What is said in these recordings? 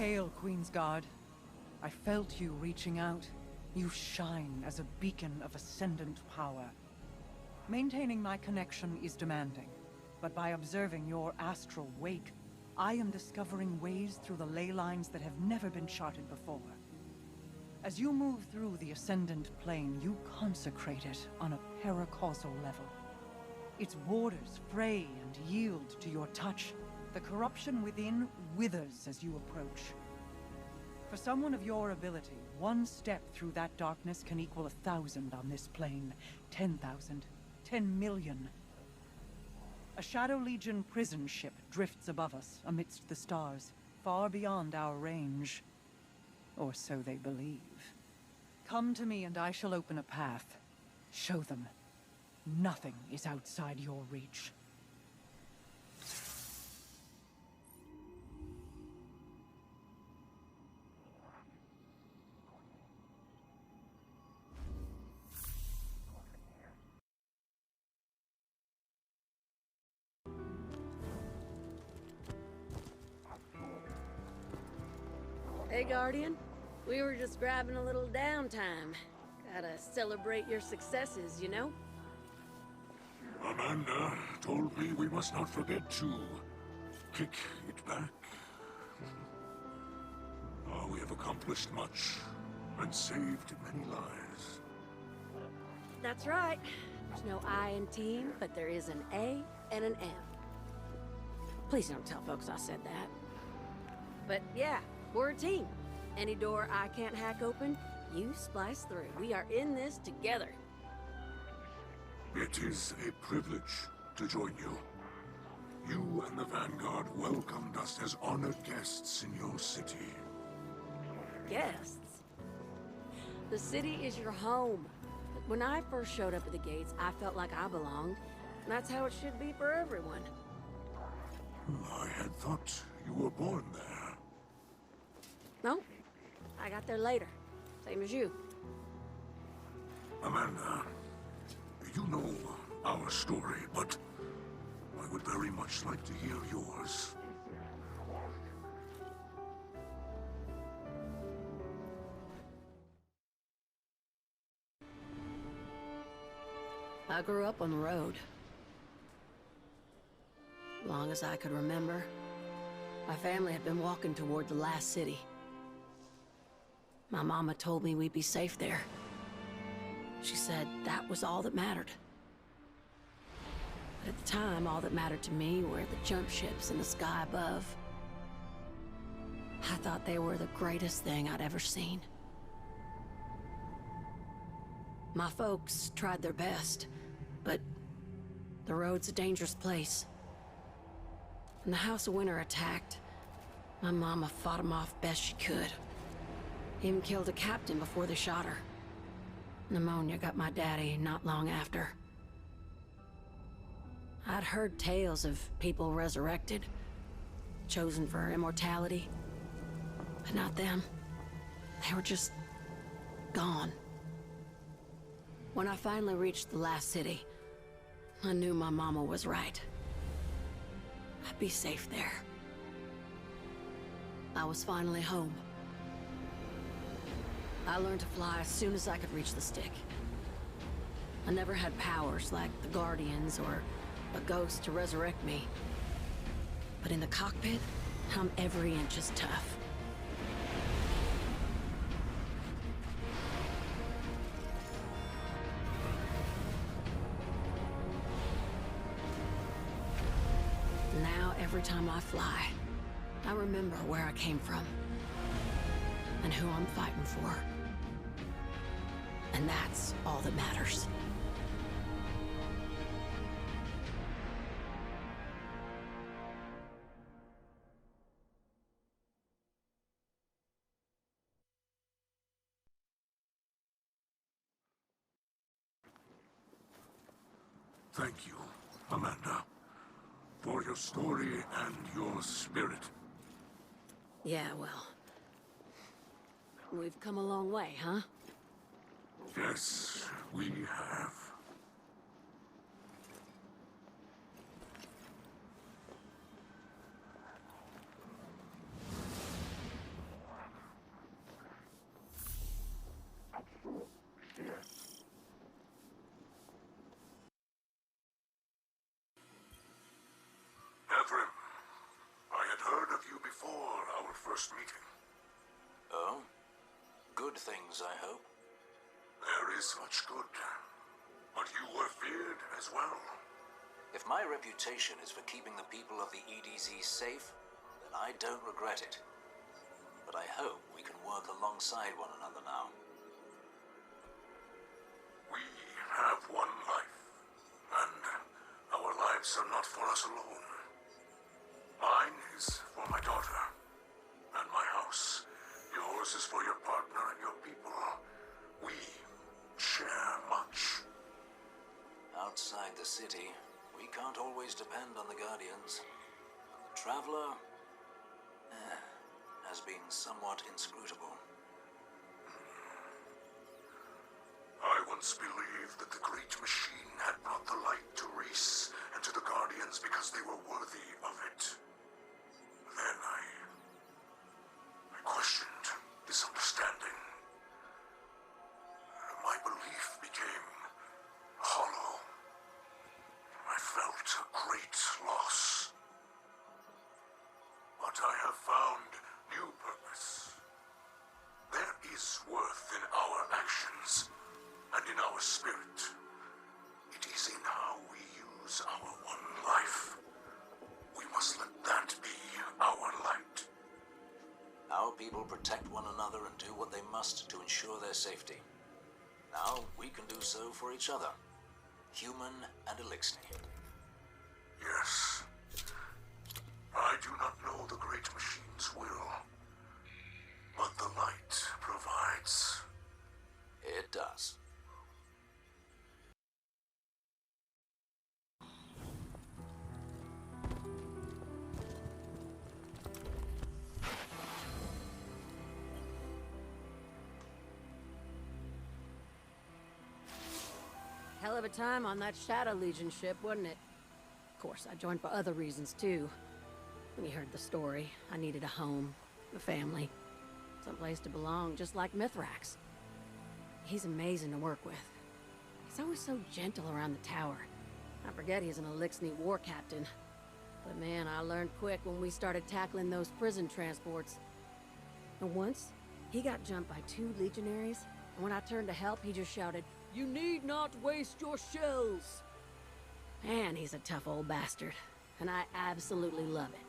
Hail, Queensguard. I felt you reaching out. You shine as a beacon of ascendant power. Maintaining my connection is demanding, but by observing your astral wake, I am discovering ways through the ley lines that have never been charted before. As you move through the ascendant plane, you consecrate it on a paracausal level. Its borders fray and yield to your touch. The corruption within withers as you approach. For someone of your ability, one step through that darkness can equal 1,000 on this plane, 10,000, 10 million. A Shadow Legion prison ship drifts above us amidst the stars, far beyond our range. Or so they believe. Come to me and I shall open a path. Show them. Nothing is outside your reach. Hey, Guardian. We were just grabbing a little downtime. Gotta celebrate your successes, you know? Amanda told me we must not forget to kick it back. We have accomplished much and saved many lives. That's right. There's no I in team, but there is an A and an M. Please don't tell folks I said that. But yeah, we're a team. Any door I can't hack open, you splice through. We are in this together. It is a privilege to join you. You and the Vanguard welcomed us as honored guests in your city. Guests? The city is your home. When I first showed up at the gates, I felt like I belonged. And that's how it should be for everyone. I had thought you were born there. Nope. I got there later. Same as you. Amanda, you know our story, but I would very much like to hear yours. I grew up on the road. Long as I could remember, my family had been walking toward the last city. My mama told me we'd be safe there. She said that was all that mattered. But at the time, all that mattered to me were the jump ships in the sky above. I thought they were the greatest thing I'd ever seen. My folks tried their best, but the road's a dangerous place. When the House of Winter attacked, my mama fought them off best she could. Even killed a captain before they shot her. Pneumonia got my daddy not long after. I'd heard tales of people resurrected, chosen for immortality, but not them. They were just gone. When I finally reached the last city, I knew my mama was right. I'd be safe there. I was finally home. I learned to fly as soon as I could reach the stick. I never had powers like the Guardians or a ghost to resurrect me. But in the cockpit, I'm every inch as tough. Now, every time I fly, I remember where I came from and who I'm fighting for. And that's all that matters. Thank you, Amanda, for your story and your spirit. Yeah, well, we've come a long way, huh? Yes, we have. first meeting. Oh? Good things, I hope. There is much good, but you were feared as well. If my reputation is for keeping the people of the EDZ safe, then I don't regret it. But I hope we can work alongside one another now. We have one life, and our lives are not for us alone. Mine is for my daughter, and my house. Yours is for your partner and your people. We share much. Outside the city, we can't always depend on the Guardians. The Traveler has been somewhat inscrutable. I once believed that the Great Machine had brought the light to Reese and to the Guardians because they were worthy of it. Then I questioned this understanding. My belief became hollow. I felt a great loss. But I have found new purpose. There is worth in our actions and in our spirit. It is in how we use our one life. We must let that be our light. Our people protect one another and do what they must to ensure their safety. Now we can do so for each other. Human and Elixni. Yes. I do not know the Great Machine's will, but the light provides. It does. Hell of a time on that Shadow Legion ship, wasn't it? Of course, I joined for other reasons, too. When you heard the story, I needed a home, a family, someplace to belong, just like Mithrax. He's amazing to work with. He's always so gentle around the tower. I forget he's an Elixni war captain. But man, I learned quick when we started tackling those prison transports. And once, he got jumped by 2 legionaries, and when I turned to help, he just shouted, "You need not waste your shells!" Man, he's a tough old bastard, and I absolutely love it.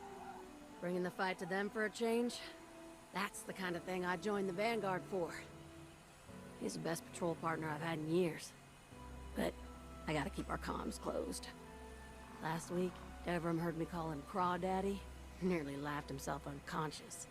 Bringing the fight to them for a change? That's the kind of thing I joined the Vanguard for. He's the best patrol partner I've had in years. But I gotta keep our comms closed. Last week, Devram heard me call him Crawdaddy, nearly laughed himself unconscious.